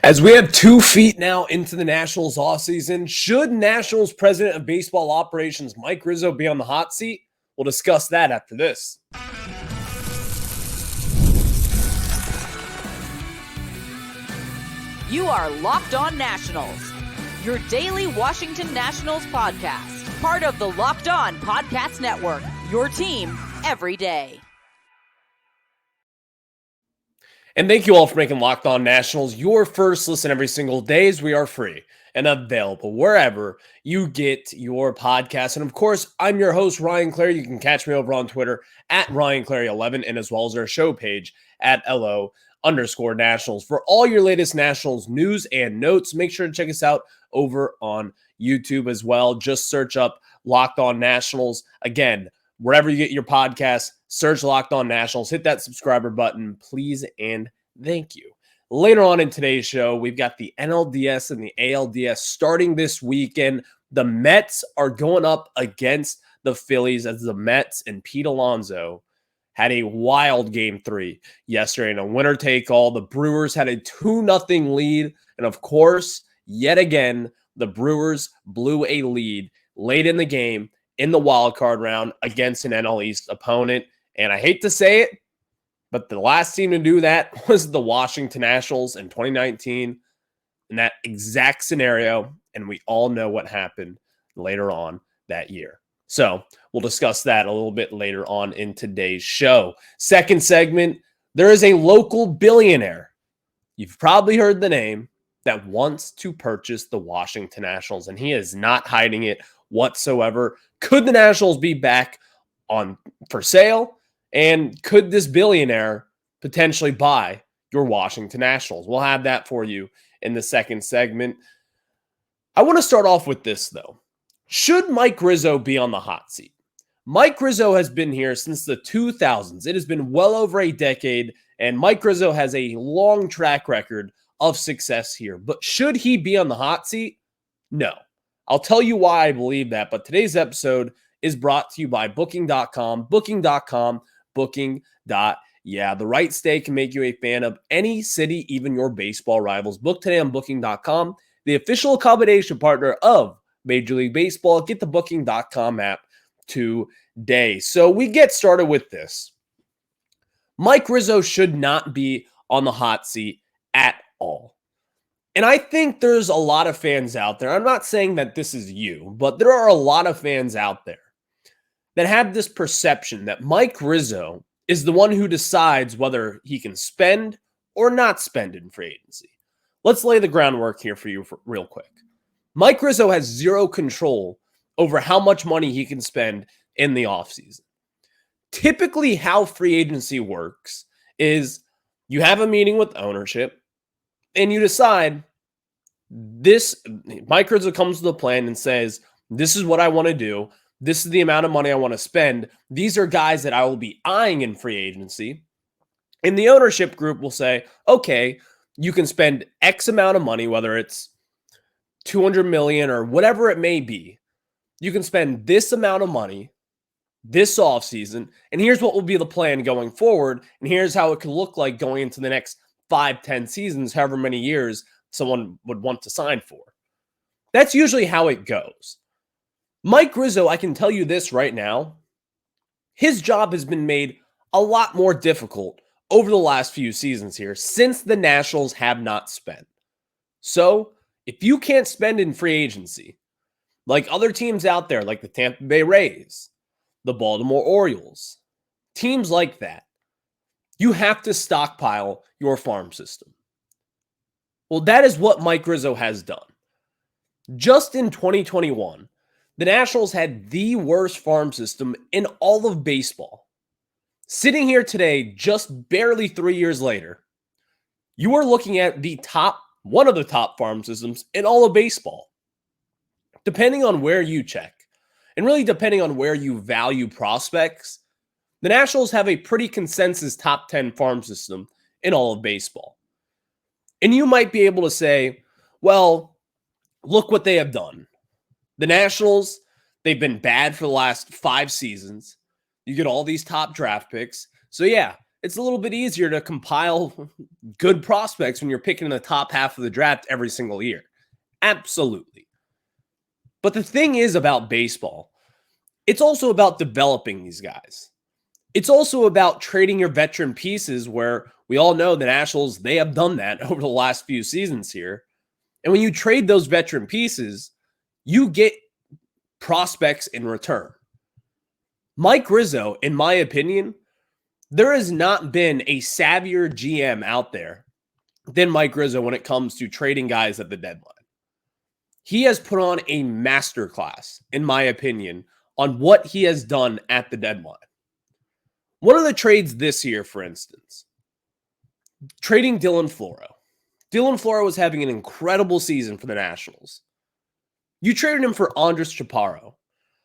As we have 2 feet now into the Nationals offseason, should Nationals President of Baseball Operations Mike Rizzo be on the hot seat? We'll discuss that after this. You are Locked On Nationals, your daily Washington Nationals podcast, part of the Locked On Podcast Network, your team every day. And thank you all for making Locked On Nationals your first listen every single day, as we are free and available wherever you get your podcasts. And of course, I'm your host, Ryan Clary. You can catch me over on Twitter at RyanClary11 and as well as our show page at LO_Nationals. For all your latest Nationals news and notes, make sure to check us out over on YouTube as well. Just search up Locked On Nationals. Again, wherever you get your podcasts, search Locked On Nationals. Hit that subscriber button, please, and thank you. Later on in today's show, we've got the NLDS and the ALDS starting this weekend. The Mets are going up against the Phillies as the Mets and Pete Alonso had a wild Game 3 yesterday in a winner-take-all. The Brewers had a 2-0 lead, and of course, yet again, the Brewers blew a lead late in the game in the wild card round against an NL East opponent. And I hate to say it, but the last team to do that was the Washington Nationals in 2019 in that exact scenario. And we all know what happened later on that year. So we'll discuss that a little bit later on in today's show. Second segment, there is a local billionaire. You've probably heard the name that wants to purchase the Washington Nationals, and he is not hiding it whatsoever. Could the Nationals be back on for sale? And could this billionaire potentially buy your Washington Nationals? We'll have that for you in the second segment. I want to start off with this, though. Should Mike Rizzo be on the hot seat? Mike Rizzo has been here since the 2000s. It has been well over a decade, and Mike Rizzo has a long track record of success here. But should he be on the hot seat? No. I'll tell you why I believe that, but today's episode is brought to you by Booking.com. Booking.com. Yeah, the right stay can make you a fan of any city, even your baseball rivals. Book today on Booking.com, the official accommodation partner of Major League Baseball. Get the Booking.com app today. So we get started with this. Mike Rizzo should not be on the hot seat at all. And I think there's a lot of fans out there. I'm not saying that this is you, but there are a lot of fans out there that have this perception that Mike Rizzo is the one who decides whether he can spend or not spend in free agency. Let's lay the groundwork here for you real quick. Mike Rizzo has zero control over how much money he can spend in the offseason. Typically, how free agency works is you have a meeting with ownership and you decide this. Mike Rizzo comes to the plan and says, this is what I want to do. This is the amount of money I want to spend. These are guys that I will be eyeing in free agency. And the ownership group will say, okay, you can spend X amount of money, whether it's $200 million or whatever it may be. You can spend this amount of money this offseason, and here's what will be the plan going forward, and here's how it could look like going into the next 5-10 seasons, however many years someone would want to sign for. That's usually how it goes. Mike Rizzo, I can tell you this right now, his job has been made a lot more difficult over the last few seasons here since the Nationals have not spent. So, if you can't spend in free agency, like other teams out there, like the Tampa Bay Rays, the Baltimore Orioles, teams like that, you have to stockpile your farm system. Well, that is what Mike Rizzo has done. Just in 2021, the Nationals had the worst farm system in all of baseball. Sitting here today, just barely 3 years later, you are looking at one of the top farm systems in all of baseball. Depending on where you check, and really depending on where you value prospects, the Nationals have a pretty consensus top 10 farm system in all of baseball. And you might be able to say, well, look what they have done. The Nationals, they've been bad for the last 5 seasons. You get all these top draft picks. So yeah, it's a little bit easier to compile good prospects when you're picking in the top half of the draft every single year. Absolutely. But the thing is about baseball, it's also about developing these guys. It's also about trading your veteran pieces where we all know the Nationals, they have done that over the last few seasons here. And when you trade those veteran pieces, you get prospects in return. Mike Rizzo, in my opinion, there has not been a savvier GM out there than Mike Rizzo when it comes to trading guys at the deadline. He has put on a masterclass, in my opinion, on what he has done at the deadline. One of the trades this year, for instance, trading Dylan Floro. Dylan Floro was having an incredible season for the Nationals. You traded him for Andres Chaparro.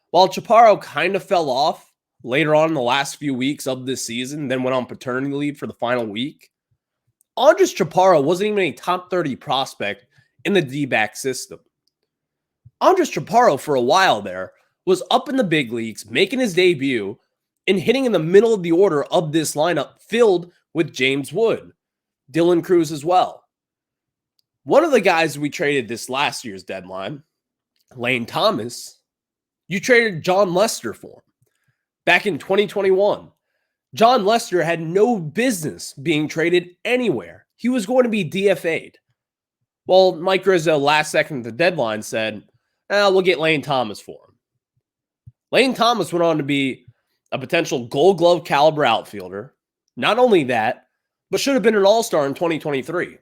While Chaparro kind of fell off later on in the last few weeks of this season, then went on paternity leave for the final week, Andres Chaparro wasn't even a top 30 prospect in the D-back system. Andres Chaparro, for a while there, was up in the big leagues, making his debut, and hitting in the middle of the order of this lineup filled with James Wood, Dylan Cruz as well. One of the guys we traded this last year's deadline, Lane Thomas, you traded John Lester for him. Back in 2021, John Lester had no business being traded anywhere. He was going to be DFA'd. Well, Mike Rizzo last second at the deadline said, we'll get Lane Thomas for him. Lane Thomas went on to be a potential Gold Glove caliber outfielder. Not only that, but should have been an all-star in 2023.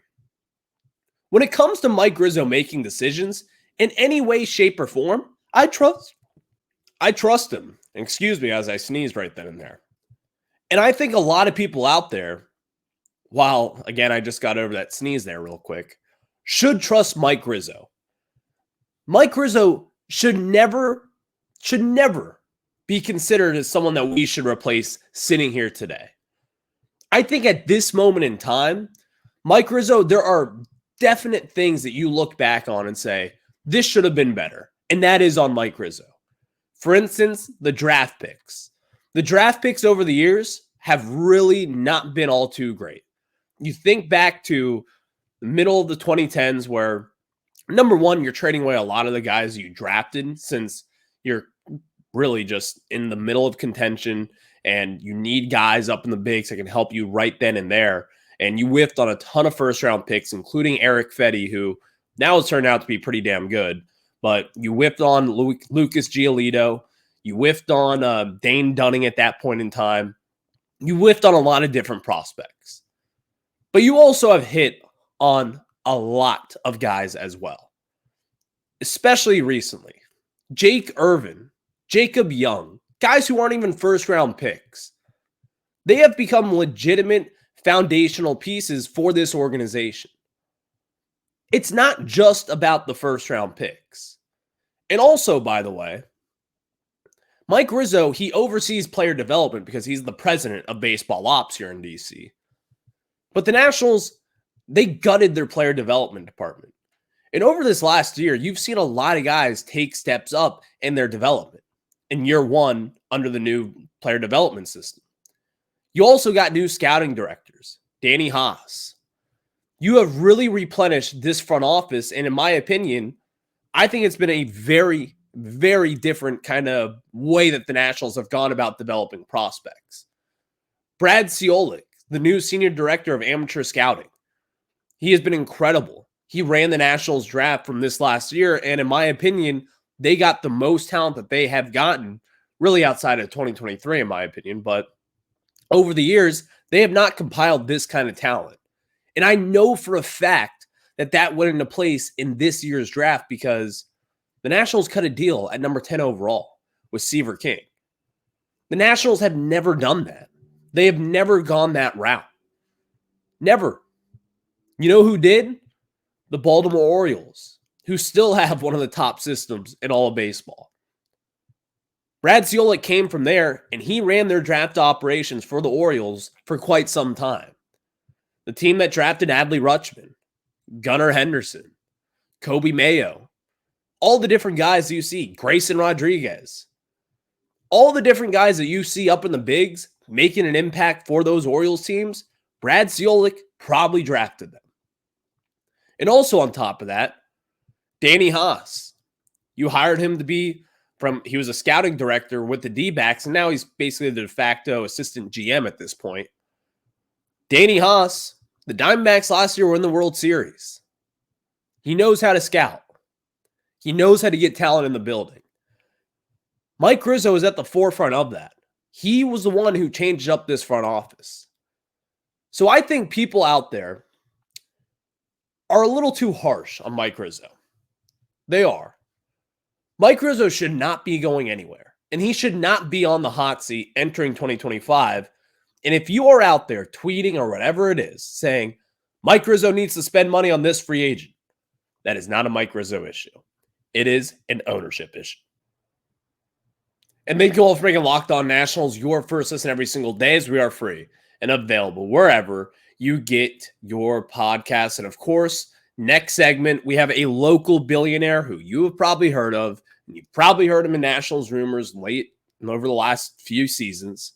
When it comes to Mike Rizzo making decisions in any way, shape, or form, I trust him. Excuse me as I sneezed right then and there. And I think a lot of people out there, while, again, I just got over that sneeze there real quick, should trust Mike Rizzo. Mike Rizzo should never be considered as someone that we should replace sitting here today. I think at this moment in time, Mike Rizzo, there are definite things that you look back on and say, this should have been better. And that is on Mike Rizzo. For instance, the draft picks. The draft picks over the years have really not been all too great. You think back to the middle of the 2010s where, number one, you're trading away a lot of the guys you drafted since you're really just in the middle of contention and you need guys up in the bigs that can help you right then and there. And you whiffed on a ton of first-round picks, including Eric Fetty, who now has turned out to be pretty damn good. But you whiffed on Lucas Giolito. You whiffed on Dane Dunning at that point in time. You whiffed on a lot of different prospects. But you also have hit on a lot of guys as well, especially recently. Jake Irvin, Jacob Young, guys who aren't even first-round picks. They have become legitimate foundational pieces for this organization. It's not just about the first-round picks. And also, by the way, Mike Rizzo, he oversees player development because he's the president of baseball ops here in D.C. But the Nationals, they gutted their player development department. And over this last year, you've seen a lot of guys take steps up in their development in year one under the new player development system. You also got new scouting directors, Danny Haas. You have really replenished this front office, and in my opinion, I think it's been a very, very different kind of way that the Nationals have gone about developing prospects. Brad Ciolik, the new senior director of amateur scouting, he has been incredible. He ran the Nationals draft from this last year, and in my opinion, they got the most talent that they have gotten, really outside of 2023, in my opinion, but over the years, they have not compiled this kind of talent. And I know for a fact that that went into place in this year's draft because the Nationals cut a deal at number 10 overall with Seaver King. The Nationals have never done that. They have never gone that route. Never. You know who did? The Baltimore Orioles, who still have one of the top systems in all of baseball. Brad Ciolik came from there, and he ran their draft operations for the Orioles for quite some time. The team that drafted Adley Rutschman, Gunnar Henderson, Kobe Mayo, all the different guys you see, Grayson Rodriguez, all the different guys that you see up in the bigs, making an impact for those Orioles teams, Brad Ciolek probably drafted them. And also on top of that, Danny Haas. You hired him to be he was a scouting director with the D-backs, and now he's basically the de facto assistant GM at this point. Danny Haas, the Diamondbacks last year were in the World Series. He knows how to scout. He knows how to get talent in the building. Mike Rizzo is at the forefront of that. He was the one who changed up this front office. So I think people out there are a little too harsh on Mike Rizzo. They are. Mike Rizzo should not be going anywhere, and he should not be on the hot seat entering 2025. And if you are out there tweeting or whatever it is saying Mike Rizzo needs to spend money on this free agent, that is not a Mike Rizzo issue. It is an ownership issue. And thank you all for making Locked On Nationals your first listen every single day, as we are free and available wherever you get your podcasts. And of course, next segment, we have a local billionaire who you have probably heard of. And you've probably heard him in Nationals rumors late and over the last few seasons,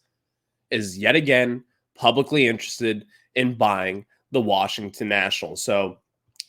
is yet again publicly interested in buying the Washington Nationals. So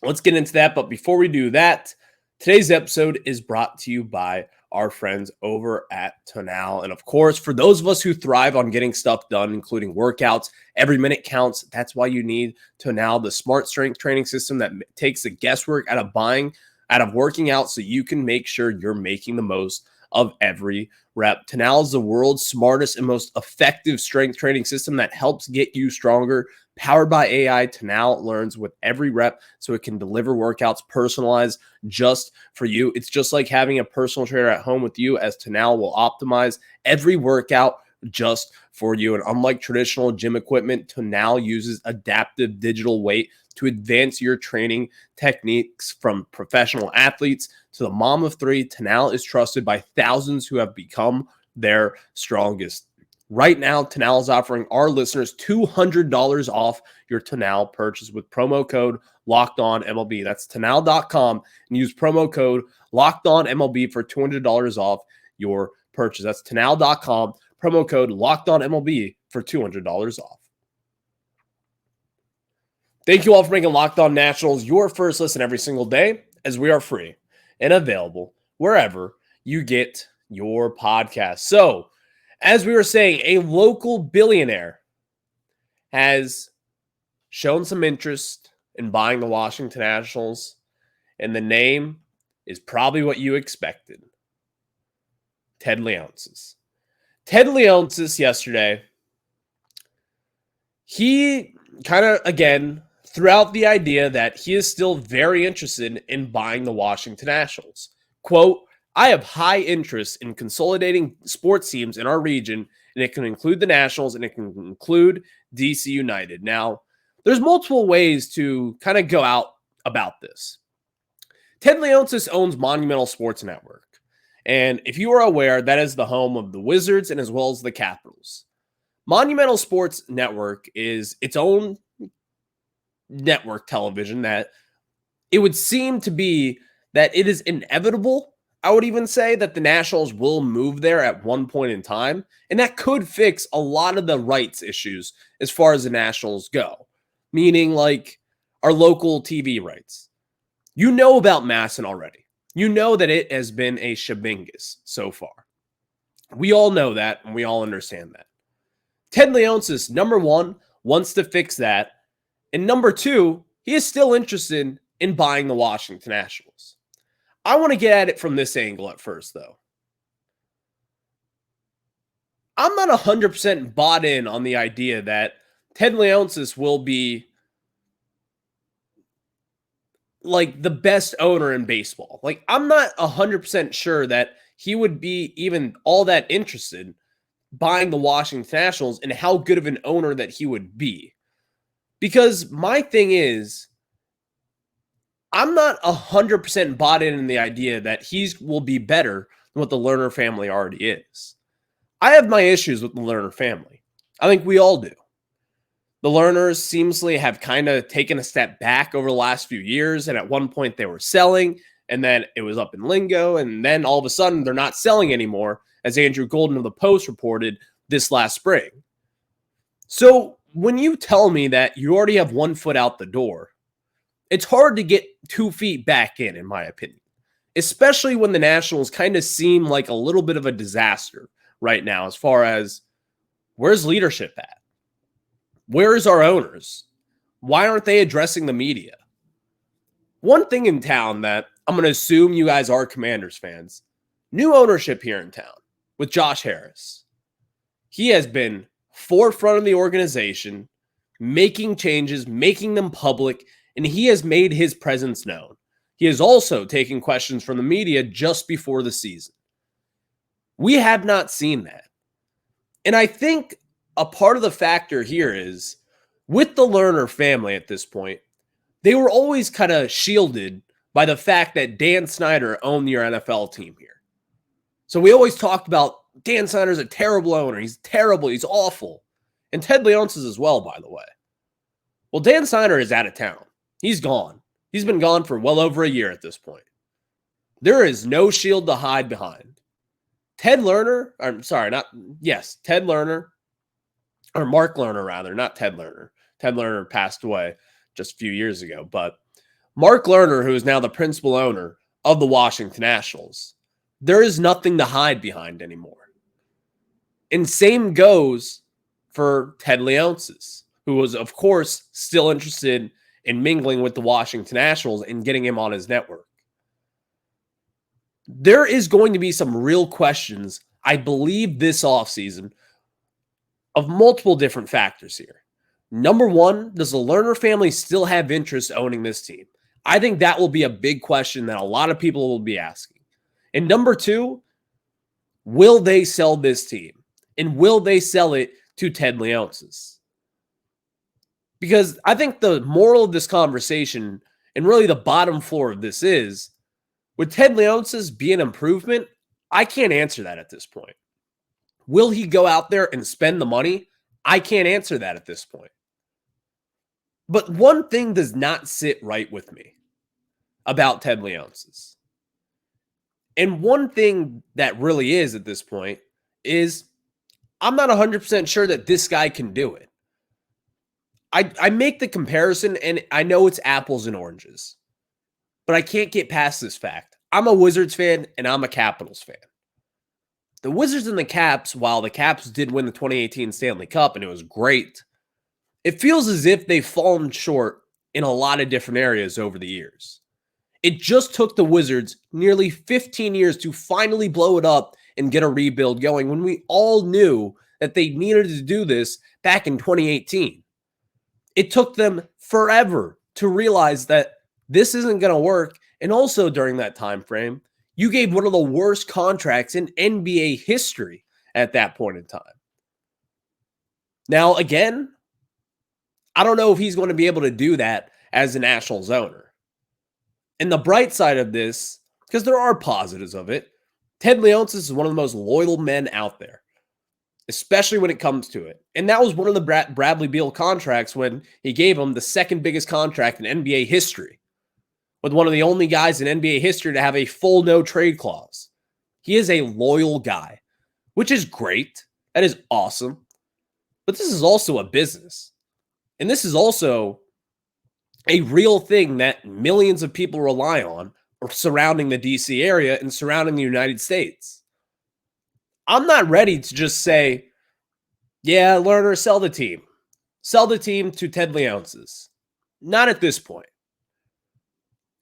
let's get into that. But before we do that, today's episode is brought to you by our friends over at Tonal. And of course, for those of us who thrive on getting stuff done, including workouts, every minute counts. That's why you need Tonal, the smart strength training system that takes the guesswork out of working out so you can make sure you're making the most of every rep. Tonal is the world's smartest and most effective strength training system that helps get you stronger. Powered by AI, Tonal learns with every rep so it can deliver workouts personalized just for you. It's just like having a personal trainer at home with you, as Tonal will optimize every workout just for you. And unlike traditional gym equipment, Tonal uses adaptive digital weight to advance your training techniques. From professional athletes to the mom of three, Tonal is trusted by thousands who have become their strongest. Right now, Tonal is offering our listeners $200 off your Tonal purchase with promo code LOCKEDONMLB. That's Tonal.com and use promo code LOCKEDONMLB for $200 off your purchase. That's Tonal.com, promo code LOCKEDONMLB for $200 off. Thank you all for making Locked On Nationals your first listen every single day, as we are free and available wherever you get your podcast. So, as we were saying, a local billionaire has shown some interest in buying the Washington Nationals, and the name is probably what you expected. Ted Leonsis. Ted Leonsis yesterday, he kind of, again, threw out the idea that he is still very interested in buying the Washington Nationals. Quote, I have high interest in consolidating sports teams in our region, and it can include the Nationals and it can include DC United. Now, there's multiple ways to kind of go out about this. Ted Leonsis owns Monumental Sports Network. And if you are aware, that is the home of the Wizards and as well as the Capitals. Monumental Sports Network is its own network television that it would seem to be that it is inevitable, I would even say, that the Nationals will move there at one point in time. And that could fix a lot of the rights issues as far as the Nationals go. Meaning like our local TV rights. You know about Masson already. You know that it has been a shabingus so far. We all know that and we all understand that. Ted Leonsis, number one, wants to fix that. And number two, he is still interested in buying the Washington Nationals. I want to get at it from this angle at first, though. I'm not 100% bought in on the idea that Ted Leonsis will be like the best owner in baseball. Like, I'm not 100% sure that he would be even all that interested buying the Washington Nationals and how good of an owner that he would be. Because my thing is, I'm not 100% bought in the idea that he will be better than what the Lerner family already is. I have my issues with the Lerner family. I think we all do. The Lerners seemingly have kind of taken a step back over the last few years, and at one point they were selling, and then it was up in lingo, and then all of a sudden they're not selling anymore, as Andrew Golden of the Post reported this last spring. So when you tell me that you already have 1 foot out the door, it's hard to get 2 feet back in my opinion, especially when the Nationals kind of seem like a little bit of a disaster right now as far as where's leadership at? Where is our owners? Why aren't they addressing the media? One thing in town that I'm going to assume you guys are Commanders fans, new ownership here in town with Josh Harris. He has been forefront of the organization, making changes, making them public, and he has made his presence known. He is also taking questions from the media just before the season. We have not seen that. And I think a part of the factor here is with the Lerner family at this point, they were always kind of shielded by the fact that Dan Snyder owned your NFL team here. So we always talked about Dan Snyder's a terrible owner. He's terrible. He's awful. And Ted Leonsis as well, by the way. Well, Dan Snyder is out of town. He's gone. He's been gone for well over a year at this point. There is no shield to hide behind. Ted Lerner, Ted Lerner, or Mark Lerner rather, not Ted Lerner. Ted Lerner passed away just a few years ago, but Mark Lerner, who is now the principal owner of the Washington Nationals, there is nothing to hide behind anymore. And same goes for Ted Leonsis, who was, of course, still interested in mingling with the Washington Nationals and getting him on his network. There is going to be some real questions, I believe, this offseason of multiple different factors here. Number one, does the Lerner family still have interest owning this team? I think that will be a big question that a lot of people will be asking. And number two, will they sell this team? And will they sell it to Ted Leonsis? Because I think the moral of this conversation, and really the bottom floor of this is, would Ted Leonsis be an improvement? I can't answer that at this point. Will he go out there and spend the money? I can't answer that at this point. But one thing does not sit right with me about Ted Leonsis. And one thing that really is at this point is I'm not 100% sure that this guy can do it. I make the comparison, and I know it's apples and oranges, but I can't get past this fact. I'm a Wizards fan, and I'm a Capitals fan. The Wizards and the Caps, while the Caps did win the 2018 Stanley Cup, and it was great, it feels as if they've fallen short in a lot of different areas over the years. It just took the Wizards nearly 15 years to finally blow it up and get a rebuild going when we all knew that they needed to do this back in 2018. It took them forever to realize that this isn't going to work. And also during that time frame, you gave one of the worst contracts in NBA history at that point in time. Now, again, I don't know if he's going to be able to do that as a Nationals owner. And the bright side of this, because there are positives of it, Ted Leonsis is one of the most loyal men out there, especially when it comes to it. And that was one of the Bradley Beal contracts when he gave him the second biggest contract in NBA history, with one of the only guys in NBA history to have a full no-trade clause. He is a loyal guy, which is great. That is awesome. But this is also a business. And this is also a real thing that millions of people rely on surrounding the DC area and surrounding the United States. I'm not ready to just say, yeah, Lerner, sell the team. Sell the team to Ted Leonsis. Not at this point.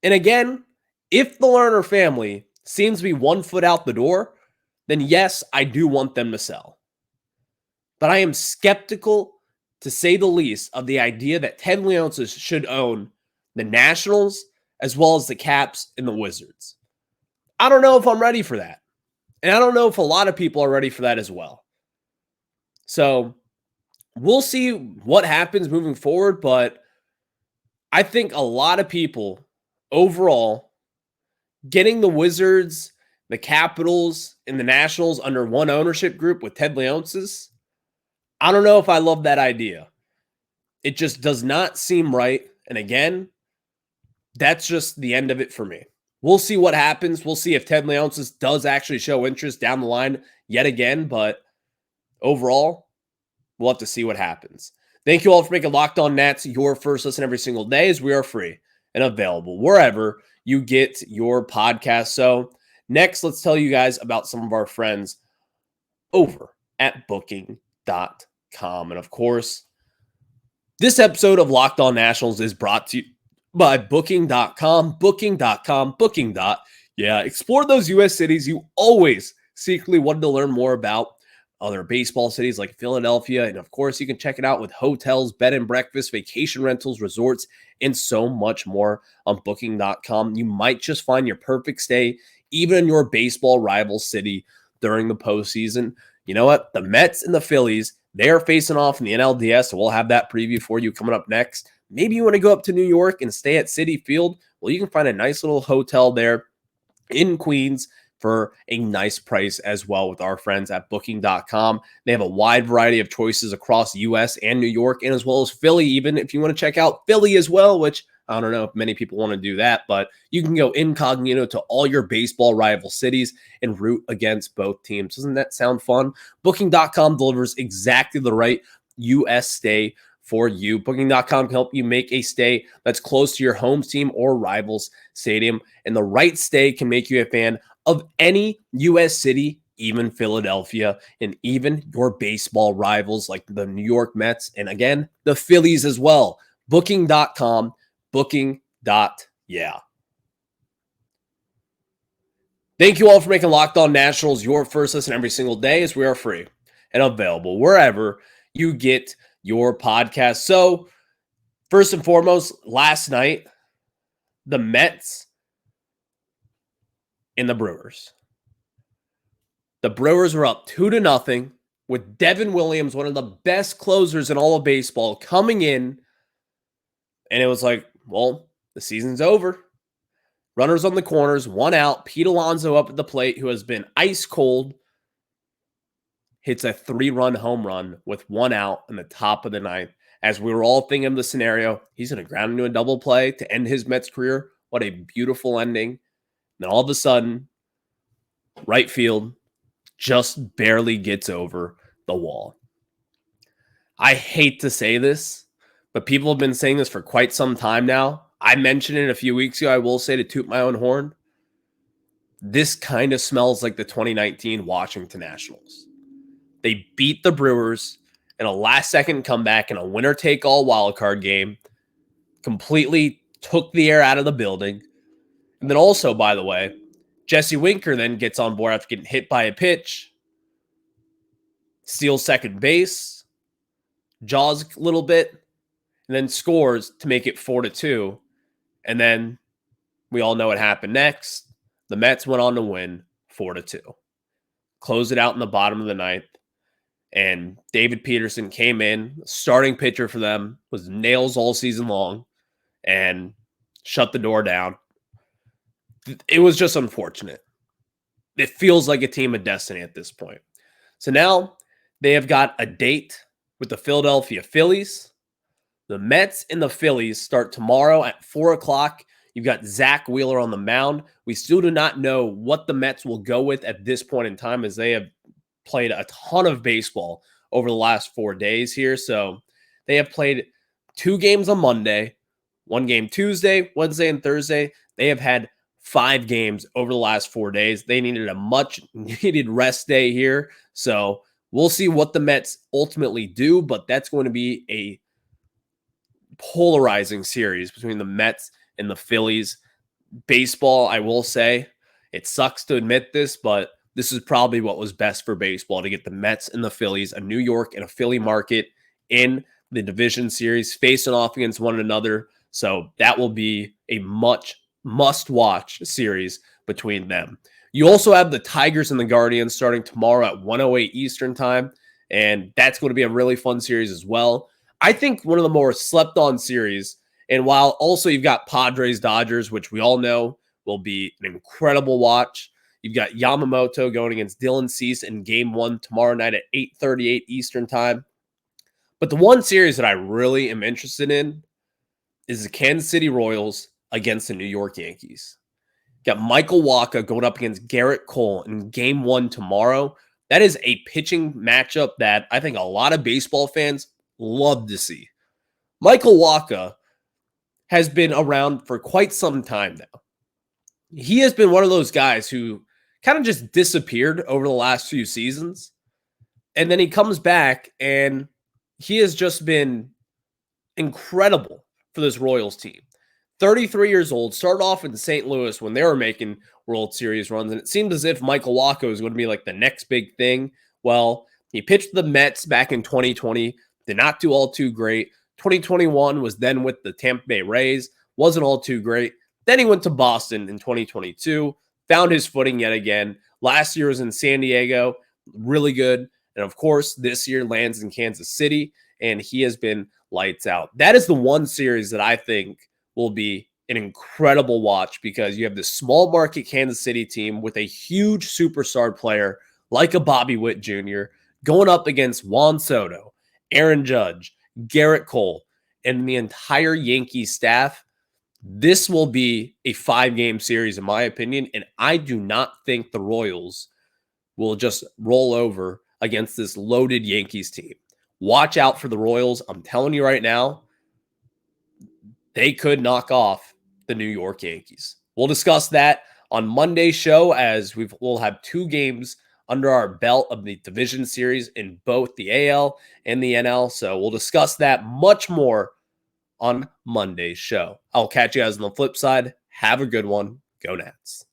And again, if the Lerner family seems to be 1 foot out the door, then yes, I do want them to sell. But I am skeptical, to say the least, of the idea that Ted Leonsis should own the Nationals as well as the Caps and the Wizards. I don't know if I'm ready for that. And I don't know if a lot of people are ready for that as well. So we'll see what happens moving forward, but I think a lot of people overall getting the Wizards, the Capitals, and the Nationals under one ownership group with Ted Leonsis, I don't know if I love that idea. It just does not seem right. And again, that's just the end of it for me. We'll see what happens. We'll see if Ted Leonsis does actually show interest down the line yet again. But overall, We'll have to see what happens. Thank you all for making Locked On Nats your first listen every single day, as we are free and available wherever you get your podcast. So next, let's tell you guys about some of our friends over at booking.com. And of course, this episode of Locked On Nationals is brought to you by booking.com, booking.com, booking. Yeah, explore those U.S. cities you always secretly wanted to learn more about. Other baseball cities like Philadelphia. And of course, you can check it out with hotels, bed and breakfast, vacation rentals, resorts, and so much more on booking.com. You might just find your perfect stay, even in your baseball rival city during the postseason. You know what? The Mets and the Phillies, they are facing off in the NLDS. So we'll have that preview for you coming up next. Maybe you want to go up to New York and stay at Citi Field. Well, you can find a nice little hotel there in Queens for a nice price as well with our friends at booking.com. They have a wide variety of choices across the U.S. and New York, and as well as Philly, even if you want to check out Philly as well, which I don't know if many people want to do that, but you can go incognito to all your baseball rival cities and root against both teams. Doesn't that sound fun? Booking.com delivers exactly the right U.S. stay for you. Booking.com can help you make a stay that's close to your home team or rivals stadium, and the right stay can make you a fan of any U.S. city, even Philadelphia, and even your baseball rivals like the New York Mets, and again, the Phillies as well. Booking.com, booking.yeah. Thank you all for making Locked On Nationals your first listen every single day, as we are free and available wherever you get your podcast. So, first and foremost, last night, the Mets and the Brewers. The Brewers were up 2-0 with Devin Williams, one of the best closers in all of baseball, coming in. And it was like, well, the season's over. Runners on the corners, one out. Pete Alonso up at the plate, who has been ice cold, hits a 3-run home run with one out in the top of the ninth. As we were all thinking of the scenario, he's going to ground into a double play to end his Mets career. What a beautiful ending. Then all of a sudden, right field just barely gets over the wall. I hate to say this, but people have been saying this for quite some time now. I mentioned it a few weeks ago. I will say, to toot my own horn, this kind of smells like the 2019 Washington Nationals. They beat the Brewers in a last-second comeback in a winner-take-all wildcard game, completely took the air out of the building. And then also, by the way, Jesse Winker then gets on board after getting hit by a pitch, steals second base, jaws a little bit, and then scores to make it 4-2. And then we all know what happened next. The Mets went on to win 4-2. Close it out in the bottom of the ninth. And David Peterson came in, starting pitcher for them, was nails all season long, and shut the door down. It was just unfortunate. It feels like a team of destiny at this point. So now they have got a date with the Philadelphia Phillies. The Mets and the Phillies start tomorrow at 4 o'clock. You've got Zach Wheeler on the mound. We still do not know what the Mets will go with at this point in time, as they have played a ton of baseball over the last 4 days here. So they have played 2 games on Monday, 1 game Tuesday, Wednesday, and Thursday. They have had 5 games over the last 4 days. They needed a much needed rest day here. So we'll see what the Mets ultimately do, but that's going to be a polarizing series between the Mets and the Phillies. Baseball, I will say, it sucks to admit this, but this is probably what was best for baseball, to get the Mets and the Phillies, a New York and a Philly market, in the division series, facing off against one another. So that will be a much must-watch series between them. You also have the Tigers and the Guardians starting tomorrow at 1:08 Eastern time, and that's going to be a really fun series as well. I think one of the more slept-on series, and while also you've got Padres-Dodgers, which we all know will be an incredible watch. You've got Yamamoto going against Dylan Cease in Game 1 tomorrow night at 8:38 Eastern time. But the one series that I really am interested in is the Kansas City Royals against the New York Yankees. Got Michael Wacha going up against Garrett Cole in Game 1 tomorrow. That is a pitching matchup that I think a lot of baseball fans love to see. Michael Wacha has been around for quite some time now. He has been one of those guys who kind of just disappeared over the last few seasons. And then he comes back and he has just been incredible for this Royals team. 33 years old, started off in St. Louis when they were making World Series runs, and it seemed as if Michael Wacha was going to be like the next big thing. Well, he pitched the Mets back in 2020, did not do all too great. 2021 was then with the Tampa Bay Rays, wasn't all too great. Then he went to Boston in 2022, found his footing yet again. Last year was in San Diego, really good. And of course, this year lands in Kansas City, and he has been lights out. That is the one series that I think will be an incredible watch because you have this small market Kansas City team with a huge superstar player like a Bobby Witt Jr. going up against Juan Soto, Aaron Judge, Garrett Cole, and the entire Yankees staff. This will be a 5-game series, in my opinion, and I do not think the Royals will just roll over against this loaded Yankees team. Watch out for the Royals. I'm telling you right now, they could knock off the New York Yankees. We'll discuss that on Monday's show as we'll have 2 games under our belt of the division series in both the AL and the NL. So we'll discuss that much more on Monday's show. I'll catch you guys on the flip side. Have a good one. Go Nats.